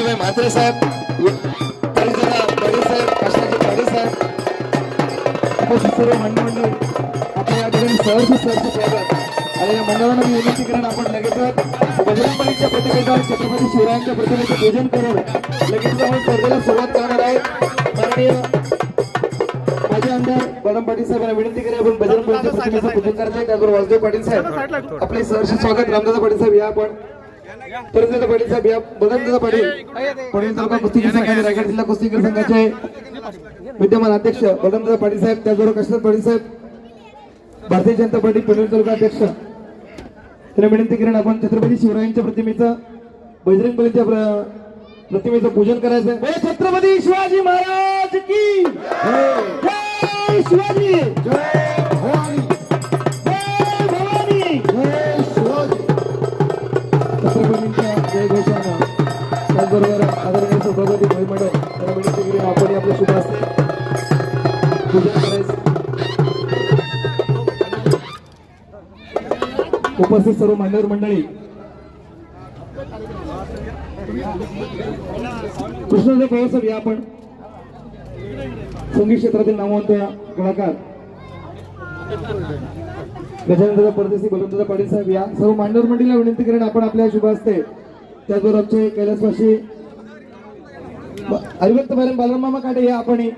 विजयभाई म्हात्रे साहेब, पाटील साहेब, काशीनाथजी पाटील साहेब, उपस्थित सर्व मंडळी आपल्या या ठिकाणी सहर्ष स्वागत. आणि या मंडळांना मी विनंती करेन आपण लगेचच बजरंग बलीच्या प्रतिमेचा छत्रपती शिवरायांच्या प्रतिमेचं पूजन करून लगेचच आपण स्पर्धेला सुरुवात करणार आहोत. माननीय माजी आमदार बलराम पाटील साहेबांना विनंती करेन आपण बजरंग बलीच्या प्रतिमेचं पूजन करायचं आहे. त्याबरोबर वासुदेव पाटील साहेब आपले सहर्ष स्वागत. रामदादा पाटील साहेब या आपण, परमदादा पाटील साहेब या, बलरामदादा पाटील तालुका कुस्तीगीर संघाचे रायगड जिल्हा कुस्तीगीर संघाचे विद्यमान अध्यक्ष बलरामदादा पाटील साहेब, त्याचबरोबर काशीनाथ पाटील साहेब भारतीय जनता पार्टी पनवेल तालुका अध्यक्ष, त्यांना विनंती करेन आपण छत्रपती शिवरायांच्या प्रतिमेचं बजरंग बलीच्या प्रतिमेचं पूजन करायचं आहे. छत्रपती शिवाजी महाराज की जय, शिवाजी जय, भवानी जय, भवानी जय, शिवाजी. छत्रपतींच्या जय घोषानं त्याचबरोबर आदरणीय सभापती मंडळ त्यांना विनंती करेन आपण आपल्या शुभ हस्ते पूजन करायचं. उपस्थित सर्व मान्यवर मंडळी, कृष्णदेव पवार साहेब या आपण, संगीत क्षेत्रातील नामवंत कलाकार गजाननदादा परदेशी, बलवंतदादा पाटील साहेब या सर्व मान्यवर मंडळीला विनंती करेन आपण आपल्या शुभ हस्ते. त्याचबरोबर आमचे कैलासवासी हरिभक्त बालराम मामा काटे या आपण,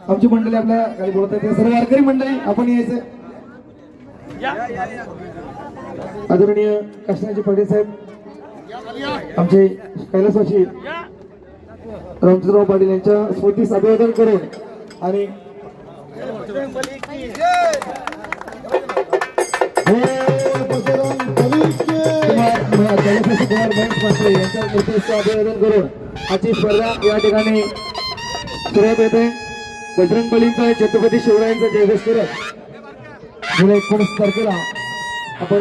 आमची मंडळी आपल्या काही बोलत आहेत सर्व वारकरी मंडळी आपण यायचं. आदरणीय काशीनाथजी पाटील साहेब, आमचे कैलासवासी रामचंद्रराव पाटील यांच्या स्मृतीस अभिवादन करून आणि यांच्या स्मृतीस अभिवादन करून आजची स्पर्धा या ठिकाणी सुरुवात होते. बजरंग बलींचा छत्रपती शिवरायांचा जयघोष करत जुलै 19 तारखेला आपण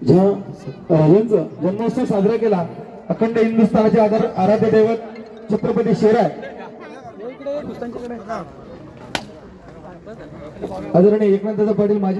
यांचं जन्मोत्सव साजरा केला. अखंड हिंदुस्थानाचे आराध्य दैवत छत्रपती शिवराय आदरणीय एकनाथदादा पाटील माजी